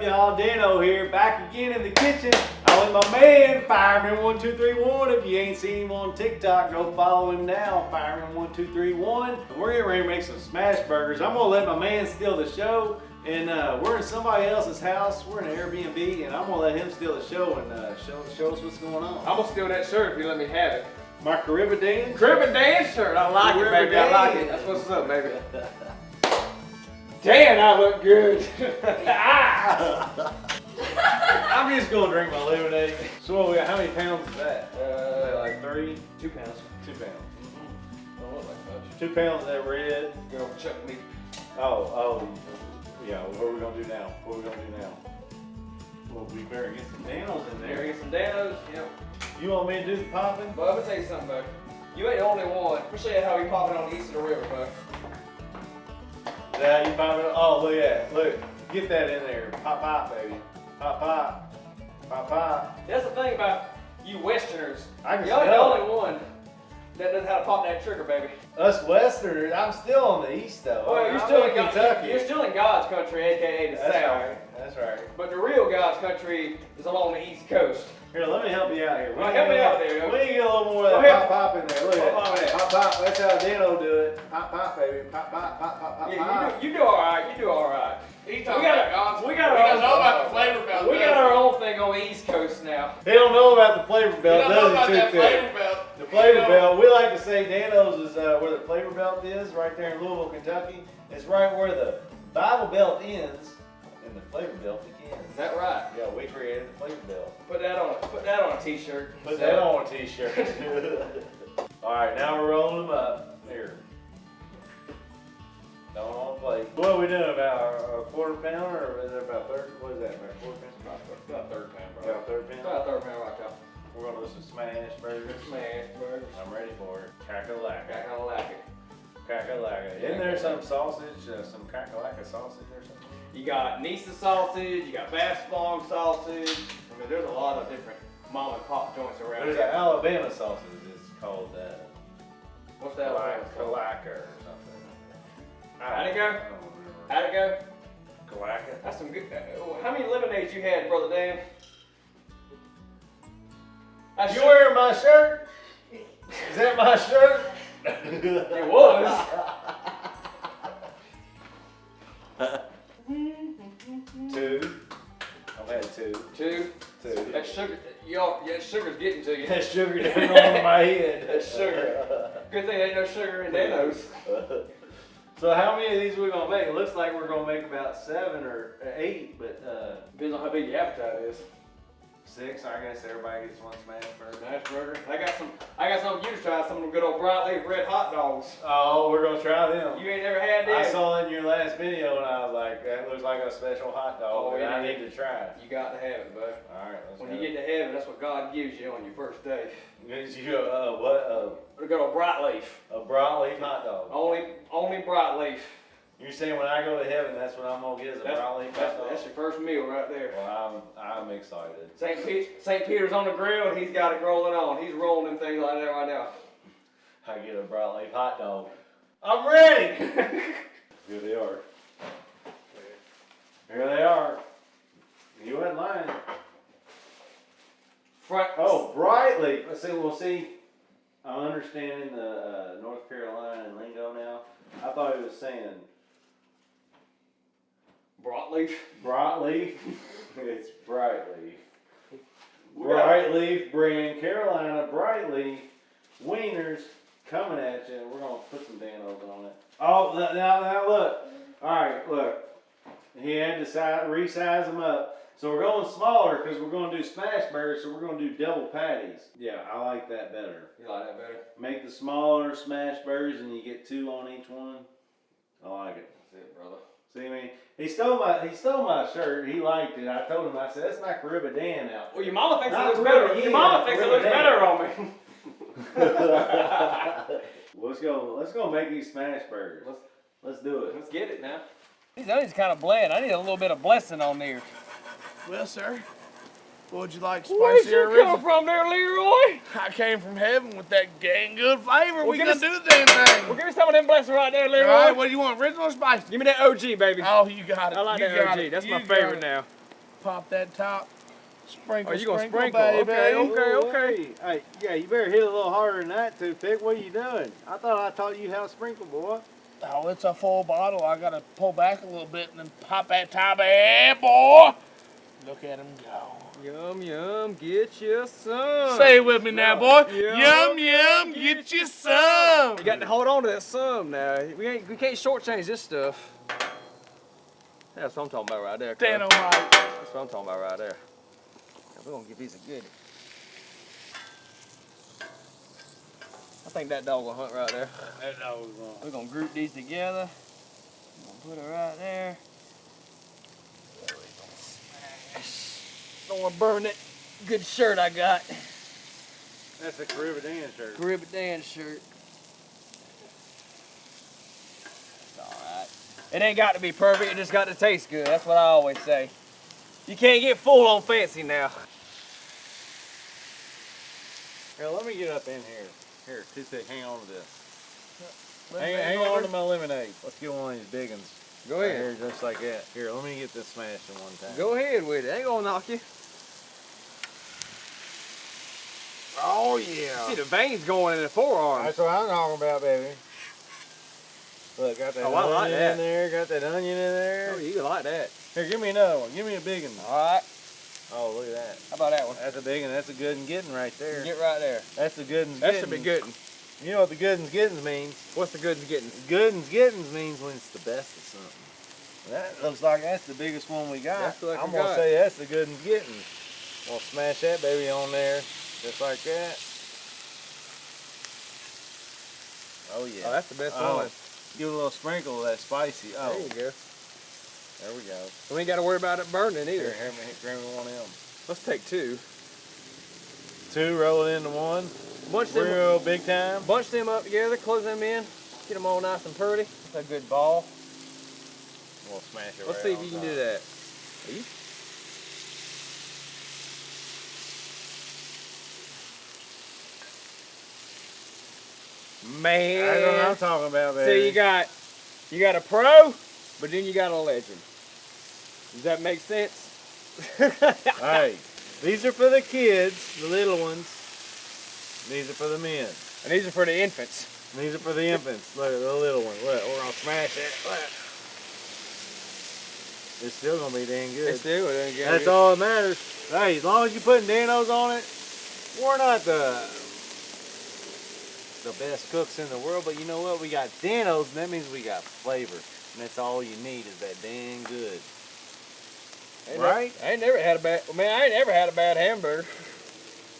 up, y'all? Dano here, back again in the kitchen. I'm with my man, Fireman1231. If you ain't seen him on TikTok, go follow him now, Fireman1231. We're getting ready to make some smash burgers. I'm gonna let my man steal the show. And we're in somebody else's house. We're in an Airbnb, and I'm gonna let him steal the show and show us what's going on. I'm gonna steal that shirt if you let me have it. My Caribbean shirt. I like it, baby. I like it. That's what's up, baby. Damn, I look good. I'm just gonna drink my lemonade. So what we got? How many pounds is that? Like 3? 2 pounds. 2 pounds. Don't look like much. 2 pounds of that red. Girl, chuck me. Oh. Yeah, what are we gonna do now? Well, we better get some Danos in there. Get some Danos, yep. You want me to do the popping? But I'm gonna tell you something, bud. You ain't the only one. Let me show you how we popping on the east of the river, bud. Yeah, you pop it. Oh, look at that. Look, get that in there. Pop, baby. Pop. That's the thing about you Westerners. I can Y'all the smell only one that knows how to pop that trigger, baby. Us Westerners, I'm still on the east though. Well, you're I'm still in Kentucky. You're still in God's country, aka the South. That's right. But the real God's country is along the East Coast. Here, let me help you out here. Well, help me out there. We need to get a little more of that pop in there. Look at that. Pop. That's how Dano do it. Pop, baby. Pop. Yeah, you do all right. You do all right. He talking about God's. We got he doesn't know about the flavor belt. We got our own thing on the East Coast now. He don't know about the flavor belt, He don't know about does he? that flavor belt. The flavor belt. We like to say Dano's is where the flavor belt is, right there in Louisville, Kentucky. It's right where the Bible belt ends and the flavor belt begins. Is that right? Yeah, we created the flavor belt. Put that on a t-shirt. Put that on a t-shirt. All right, now we're rolling them up. Here. Don't on the plate. What are we doing, about a quarter pound or is it about third? What is that, about a quarter pound? About a third pound, bro. About a third pound? About a third pound right now. We're gonna do some smash burgers. Smash burgers. I'm ready for it. Crack-a-lacka. Crack-a-lacka. Crack-a-lacka. Isn't there some sausage, some crack-a-lacka sausage or something? You got Nisa sausage, you got Bass Long sausage. I mean, there's a lot of different mom and pop joints around There's here. an Alabama sausage. It's called What's that? Kalaka or something. How'd it go? I don't remember. How'd it go? Kalaka. That's some good. How many lemonades you had, Brother Dan? You wearing my shirt? Is that my shirt? It was. Two. I've had two. Two. That sugar, that sugar's getting to you. That sugar down on my head. That sugar. Good thing there ain't no sugar in Dano's. So how many of these are we gonna make? It looks like we're gonna make about 7 or 8, but depends on how big your appetite is. 6. I guess everybody gets one smash burger. Smash burger. I got some for you to try. Some of them good old broadleaf red hot dogs. Oh, we're gonna try them. You ain't never had them. I saw it in your last video and I was like, that looks like a special hot dog. Oh, yeah. I need to try it. You got to have it, bud. All right, let's go. When you get to heaven, that's what God gives you on your first day. You what? We got a broadleaf. A broadleaf hot dog. Only broadleaf. You're saying when I go to heaven, that's what I'm gonna get is a broadleaf hot dog? That's your first meal right there. Well, I'm excited. St. Peter's on the grill and he's got it rolling on. He's rolling them things like that right now. I get a broadleaf hot dog. I'm ready. Here they are. Here they are. You wasn't lying. Oh, brightly. We'll see. I'm understanding the North Carolina lingo now. I thought he was saying broadleaf. Broadleaf. It's brightleaf. Brightleaf brand Carolina brightleaf wieners coming at you. We're gonna put some Danos on it. Oh, now look. All right, look. He had to resize them up. So we're going smaller because we're going to do smash burgers, so we're going to do double patties. Yeah, I like that better. You like that better? Make the smaller smash burgers and you get 2 on each one. I like it. That's it, brother. See me? He stole my shirt. He liked it. I told him, I said, that's my Caribbean out. Well, your mama thinks it looks better. Your mama thinks it looks better on me. Let's go make these smash burgers. Let's do it. Let's get it now. These onions kind of bland. I need a little bit of blessing on there. Well, sir, what would you like, spicy Where'd you or original? come from there, Leroy? I came from heaven with that dang good flavor. Well, we gonna do the damn thing. Well, give me some of them blessing right there, Leroy. All right, what do you want, original or spicy? Give me that OG, baby. Oh, you got it. I like you that got OG. it. That's You my got favorite it. now. pop that top. Sprinkle, Oh, you gonna sprinkle, sprinkle? baby. Okay. Hey, yeah, you better hit a little harder than that, toothpick. What are you doing? I thought I taught you how to sprinkle, boy. Oh, it's a full bottle. I gotta pull back a little bit and then pop that top. Hey, boy. Look at him go. Yum, yum, get you some. Say it with me now, boy. Yum, Yum, get you some. You got to hold on to that some now. We can't shortchange this stuff. That's what I'm talking about right there. cuz. Dynamite. That's what I'm talking about right there. Now, we're gonna give these a good. I think that dog will hunt right there. That dog was wrong. We're gonna group these together. We're gonna put it right there. Don't want to burn that good shirt I got. That's a Caribbean shirt. Caribbean shirt. It's alright. It ain't got to be perfect, it just got to taste good. That's what I always say. You can't get full on fancy now. Here, let me get up in here. Here, toothpick, hang on to this. Lemonade Hang on order. to my lemonade. Let's get one of these big ones. Go Right ahead. here, just like that. Here, let me get this smashed in one time. Go ahead with it. Ain't gonna knock you. Oh, See yeah. the veins going in the forearm. That's what I'm talking about, baby. Look, got that Oh, I like onion that. in there. Got that onion in there. Oh, you like that. Here, give me another one. Give me a big one. Alright. Oh, look at that. How about that one? That's a big one. That's a good one getting right there. Get right there. That's the good one's That getting. should be good. You know what the good one's getting means? What's the good getting? Good one's getting means when it's the best of something. That looks like that's the biggest one we got. That's what I'm we gonna got. say that's the good one's getting. We'll smash that baby on there, just like that. Oh yeah. Oh, that's the best Oh, one. give it a little sprinkle of that spicy. Oh, There you go. there we go. We ain't got to worry about it burning Here, either. grab me one of them. Let's take two. Two, roll it into one. Bunch them, Real big time. bunch them up together, close them in, get them all nice and pretty. That's a good ball. We'll smash it. Let's right see if on you can top. do that. Man. That's what I'm talking about, So baby. you got a pro, but then you got a legend. Does that make sense? Hey, these are for the kids, the little ones. These are for the men. And these are for the infants. These are for the infants. Look at the little one. Look, we're gonna smash it. Look. It's still gonna be dang good. It's still doing good. That's all that matters. Hey, as long as you're putting Danos on it, we're not the best cooks in the world, but you know what? We got Danos, and that means we got flavor. And that's all you need is that dang good. Right? I ain't never had a bad. Man, I ain't never had a bad hamburger.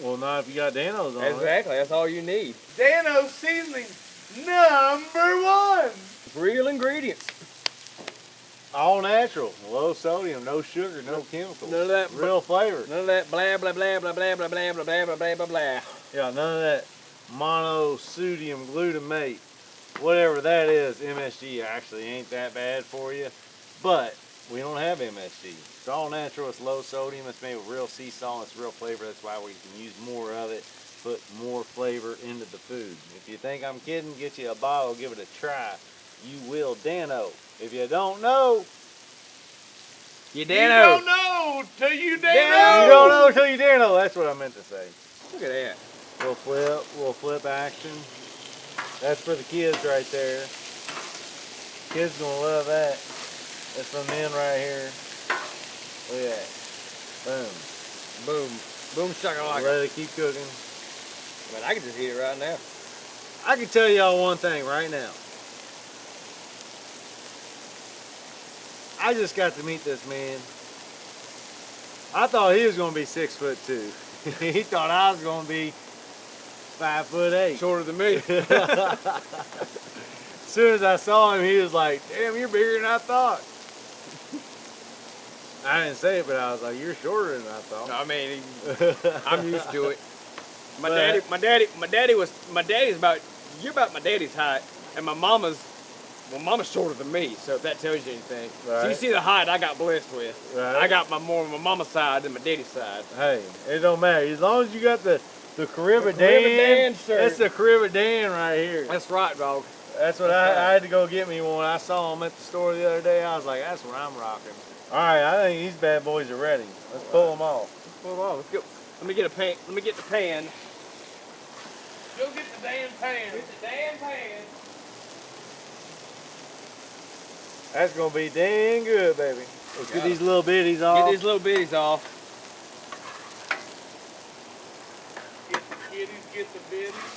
Well, not if you got Danos on it. Exactly. That's all you need. Dano seasonings #1. Real ingredients. All natural, low sodium, no sugar, no chemicals. None of that. Real flavor. None of that blah blah blah blah blah blah blah blah blah blah blah blah blah. Yeah, none of that monosodium glutamate, whatever that is. MSG actually ain't that bad for you, but we don't have MSG. It's all natural. It's low sodium. It's made with real sea salt. It's real flavor. That's why we can use more of it. Put more flavor into the food. If you think I'm kidding, get you a bottle. Give it a try. You will Dano. If you don't know, You You Dano. don't know till you Dano. Dano. you don't know until you Dano. That's what I meant to say. Look at that. We'll flip action. That's for the kids right there. Kids gonna love that. That's for men right here. Look at that. Boom. Boom. Boom shakalaka. Let it keep cooking. Man, I can just eat it right now. I can tell y'all one thing right now. I just got to meet this man. I thought he was gonna be 6'2". He thought I was gonna be 5'8". Shorter than me. As soon as I saw him, he was like, "Damn, you're bigger than I thought." I didn't say it, but I was like, "You're shorter than I thought." I mean, I'm used to it. My daddy's about, you're about my daddy's height, and mama's shorter than me, so if that tells you anything. So you Right. see the height I got blessed with. Right. I got more on my mama's side than my daddy's side. Hey, it don't matter. As long as you got the Caribbean, Caribbean shirt. that's the Caribbean right here. That's right, dog. That's what I had to go get me one. I saw him at the store the other day. I was like, that's what I'm rocking. All right, I think these bad boys are ready. Let's pull them off. Hold on, let's go. Let me get a pan. Let me get the pan. Go get the damn pan. Get the damn pan. That's gonna be dang good, baby. Let's get these little bitties off. Get these little bitties off. Get the kitties, get the bitties.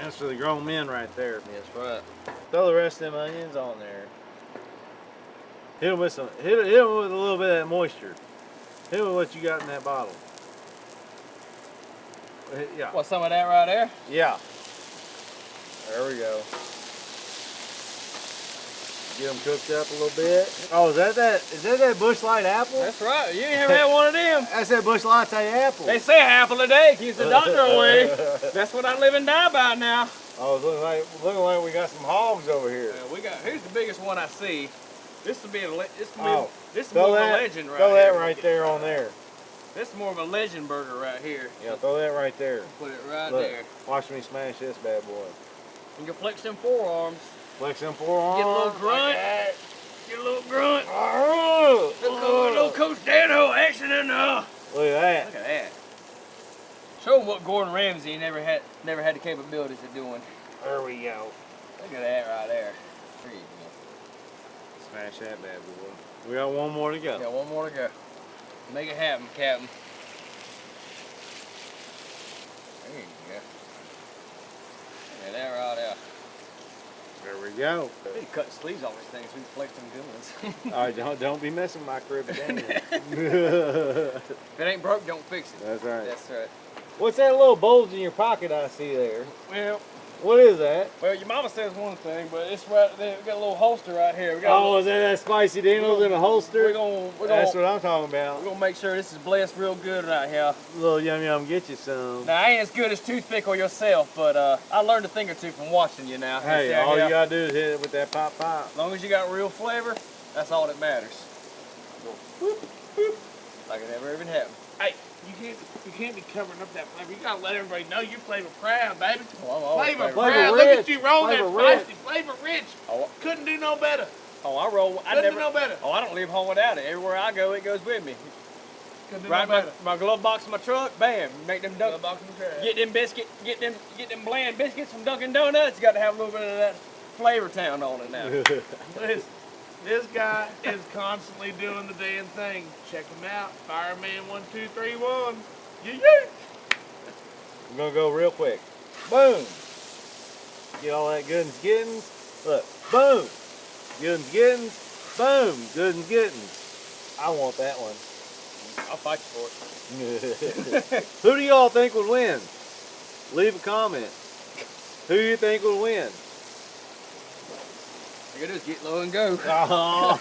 That's for the grown men right there. That's right. Throw the rest of them onions on there. Hit them with hit 'em with a little bit of that moisture. Hit them with what you got in that bottle. Yeah. What, some of that right there? Yeah. There we go. Get them cooked up a little bit. Oh, is that that Bush Light apple? That's right. You ain't ever had one of them. That's that Bush Latte apple. They say an apple a day keeps the doctor away. That's what I live and die by now. Oh, it's looking like we got some hogs over here. Here's the biggest one I see. This will be a more of a legend right here. Throw that right there on there. This is more of a legend burger right here. Yeah, throw that right there. Put it right Look, there. watch me smash this bad boy. You can flex them forearms. Flex them forearms. Get a little grunt. Like Get a little grunt. oh, Little Coach Dano action in there. Look at that. Look at that. Show them what Gordon Ramsay never had the capabilities of doing. There we go. Look at that right there. There you go. Smash that bad boy. We got one more to go. Got one more to go. Make it happen, Captain. There you go. Look at that right there. There we go. We need to cut the sleeves off these things so we can flex them good ones. All right, don't be messing with my crib again. If it ain't broke, don't fix it. That's right. That's right. What's that little bulge in your pocket I see there? Well, What is that? your mama says one thing, but it's right there. We got a little holster right here. We got Oh, is that spicy Daniels in a holster? That's what I'm talking about. We're gonna make sure this is blessed real good right here. Little yum yum, get you some. Now, I ain't as good as toothpick or yourself, but I learned a thing or two from watching you now. Hey, all you gotta do is hit it with that pop pop. As long as you got real flavor, that's all that matters. Go whoop, whoop, like it never even happened. Hey, you can't be covering up that flavor. You gotta let everybody know you're flavor proud, baby. Oh, I'm always Flavor flavor proud. rich. Look at you rolling that Flavor spicy. Flavor rich. Oh, Couldn't do no better. I roll. Couldn't do no better. Oh, I don't leave home without it. Everywhere I go, it goes with me. Couldn't do Right, no better. my glove box in my truck. Bam, make them Glove box in the trash. get them bland biscuits from Dunkin' Donuts. Got to have a little bit of that Flavor Town on it now. This guy is constantly doing the damn thing. Check him out. Fireman1231. Yeah. We're gonna go real quick. Boom. Get all that good and gittins. Look, boom. Good and gittins. Boom. Good and gittins. I want that one. I'll fight you for it. Who do y'all think would win? Leave a comment. Who do you think would win? You gotta just get low and go. Now,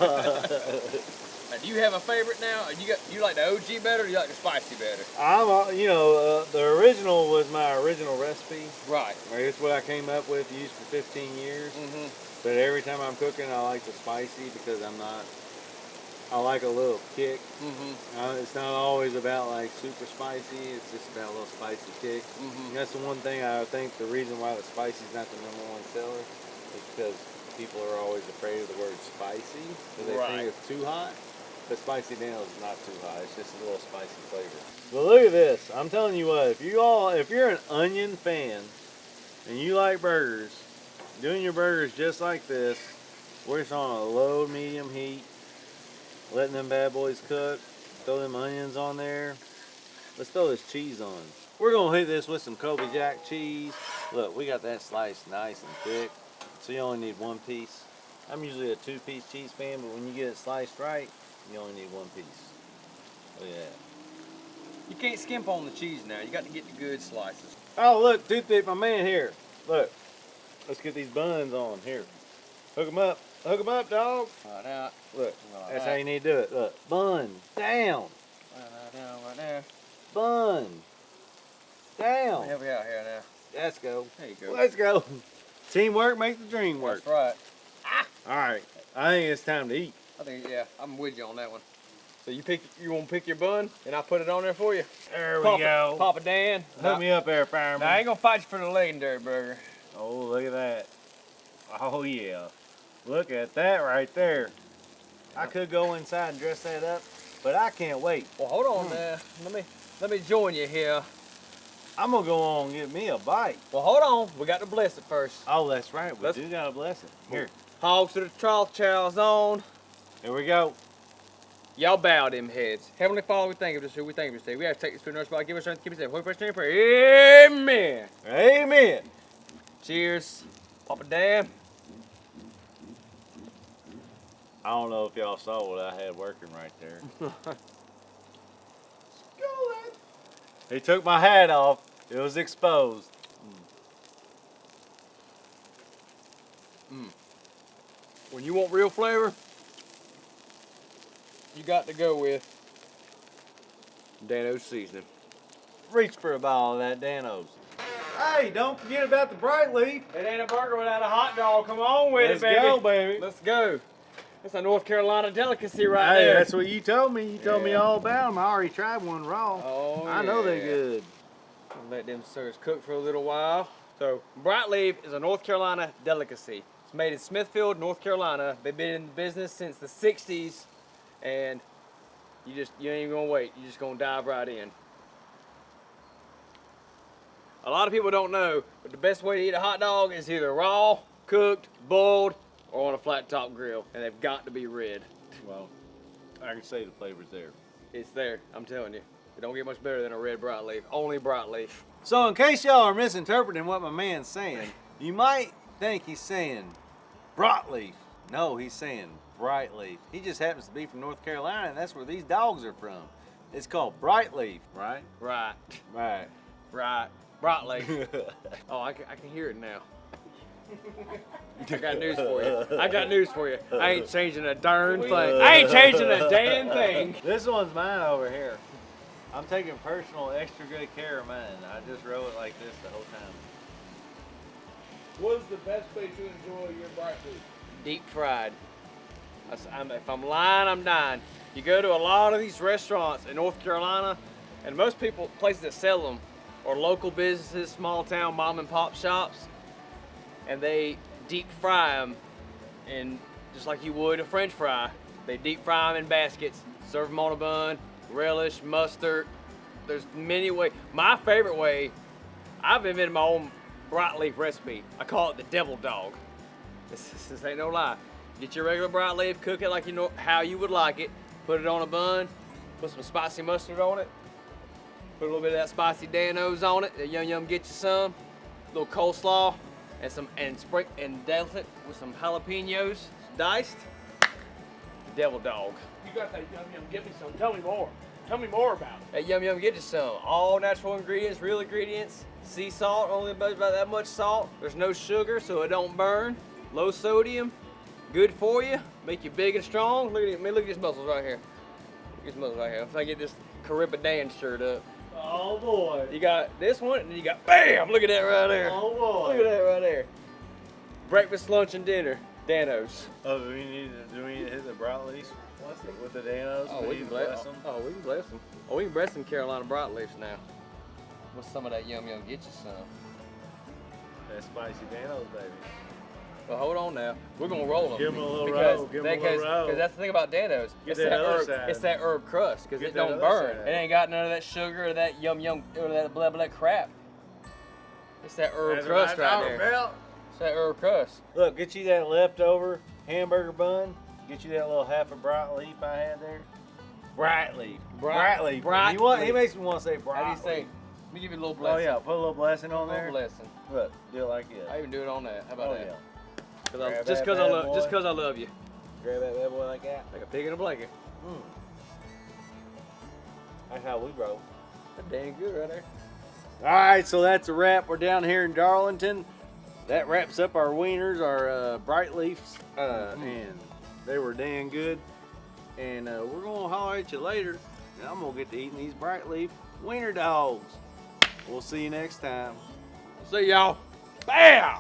do you have a favorite now? You like the OG better or do you like the spicy better? The original was my original recipe. Right. It's what I came up with, used for 15 years. Mm-hmm. But every time I'm cooking, I like the spicy because I like a little kick. Mm-hmm. It's not always about like super spicy, it's just about a little spicy kick. Mm-hmm. And that's the one thing I think the reason why the spicy is not the #1 seller is because people are always afraid of the word spicy because they think it's too hot. But spicy nails is not too hot, it's just a little spicy flavor. But look at this, I'm telling you what, if you're an onion fan and you like burgers, doing your burgers just like this, we're just on a low medium heat, letting them bad boys cook, throw them onions on there. Let's throw this cheese on. We're gonna hit this with some Kobe Jack cheese. Look, we got that sliced nice and thick, so you only need one piece. I'm usually a 2-piece cheese fan, but when you get it sliced right, you only need one piece. Look at that. You can't skimp on the cheese now. You got to get the good slices. Oh, look, Toothpick, my man here. Look, let's get these buns on here. Hook them up. Hook them up, dog. Right out. Look, that's how you need to do it. Look, bun down. Right down, right there. Bun down. Help me out here now. Let's go. There you go. Let's go. Teamwork makes the dream work. That's right. All right, I think it's time to eat. I think, yeah, I'm with you on that one. So you want to pick your bun, and I'll put it on there for you. There we go. Papa Dan. Hook me up there, fireman. Now, I ain't gonna fight you for the legendary burger. Oh, look at that. Oh, yeah. Look at that right there. I could go inside and dress that up, but I can't wait. Well, hold on there. Let me join you here. I'm gonna go on and get me a bite. Well, hold on. We got to bless it first. Oh, that's right. We do gotta bless it. Here. Hogs to the trough, chow's on. Here we go. Y'all bow them heads. Heavenly Father, we thank you for this food. We thank you for this day. We have to take this food in our spot. Give us strength. Keep us safe. Holy first name, pray. Amen. Amen. Cheers. Papa Dan. I don't know if y'all saw what I had working right there. He took my hat off. It was exposed. When you want real flavor, you got to go with Dano's seasoning. Reach for a bottle of that Dano's. Hey, don't forget about the bright leaf. It ain't a burger without a hot dog. Come on with Let's it, baby. go, baby. Let's go. It's a North Carolina delicacy right Hey, there. that's what you told me. You told me all about them. I already tried one raw. Oh, I know they're good. Let them sirs cook for a little while. So, bright leaf is a North Carolina delicacy. It's made in Smithfield, North Carolina. They've been in business since the 60s, and you ain't even gonna wait. You're just gonna dive right in. A lot of people don't know, but the best way to eat a hot dog is either raw, cooked, boiled, or on a flat top grill, and they've got to be red. Well, I can say the flavor's there. It's there, I'm telling you. It don't get much better than a red bright leaf. Only bright leaf. So in case y'all are misinterpreting what my man's saying, you might think he's saying broadleaf. No, he's saying bright leaf. He just happens to be from North Carolina, and that's where these dogs are from. It's called bright leaf, right? Right. Right. Right. Bright leaf. Oh, I can hear it now. I got news for you. I got news for you. I ain't changing a darn thing. I ain't changing a damn thing. This one's mine over here. I'm taking personal extra good care of mine. I just roll it like this the whole time. What's the best way to enjoy your bright leaf? Deep fried. If I'm lying, I'm dying. You go to a lot of these restaurants in North Carolina, and most places that sell them are local businesses, small town mom and pop shops, and they deep fry them, and just like you would a French fry, they deep fry them in baskets, serve them on a bun, relish, mustard. There's many ways. My favorite way, I've invented my own bright leaf recipe. I call it the devil dog. This ain't no lie. Get your regular bright leaf, cook it like you know how you would like it, put it on a bun, put some spicy mustard on it, put a little bit of that spicy Dano's on it, that yum yum get you some, a little coleslaw, and douse it with some jalapenos diced. Devil dog. You got that yum yum. Give me some. Tell me more. Tell me more about it. That yum yum get you some. All natural ingredients, real ingredients. Sea salt, only about that much salt. There's no sugar, so it don't burn. Low sodium, good for you. Make you big and strong. Look at these muscles right here. Look at these muscles right here. If I get this Caribbean Dan shirt up. Oh boy. You got this one, and then you got bam. Look at that right there. Oh boy. Look at that right there. Breakfast, lunch, and dinner. Dano's. Oh, do we need to hit the broadleaf with the Dano's? Oh, we can bless them. Oh, we can bless them. Oh, we can bless some Carolina broadleafs now. With some of that yum yum, get you some. That spicy Dano's, baby. But hold on now, we're gonna roll them. Give them a little roll. Give them a little roll. Because that's the thing about Dano's. Get that other side. It's that herb crust because Get it that don't other burn. side. It ain't got none of that sugar or that yum yum or that blah blah crap. It's that herb That's crust what I'm right talking there. about. It's that herb crust. Look, get you that leftover hamburger bun. Get you that little half a bright leaf I had there. Bright leaf. Bright leaf. Bright He leaf. makes me want to say bright. How do you say? leaf. Let me give you a little Oh blessing. yeah, put a little blessing on A little there. blessing. Look, do it like this. I even do it on that. How about Oh that? yeah. Just Grab because that I bad love, boy. just because I love you, Grab that bad boy like that. like a pig in a blanket. That's how we roll. That's dang good right there. All right, so that's a wrap. We're down here in Darlington. That wraps up our wieners, our bright leafs, and they were dang good. And we're gonna holler at you later. And I'm gonna get to eating these bright leaf wiener dogs. We'll see you next time. See y'all. Bam!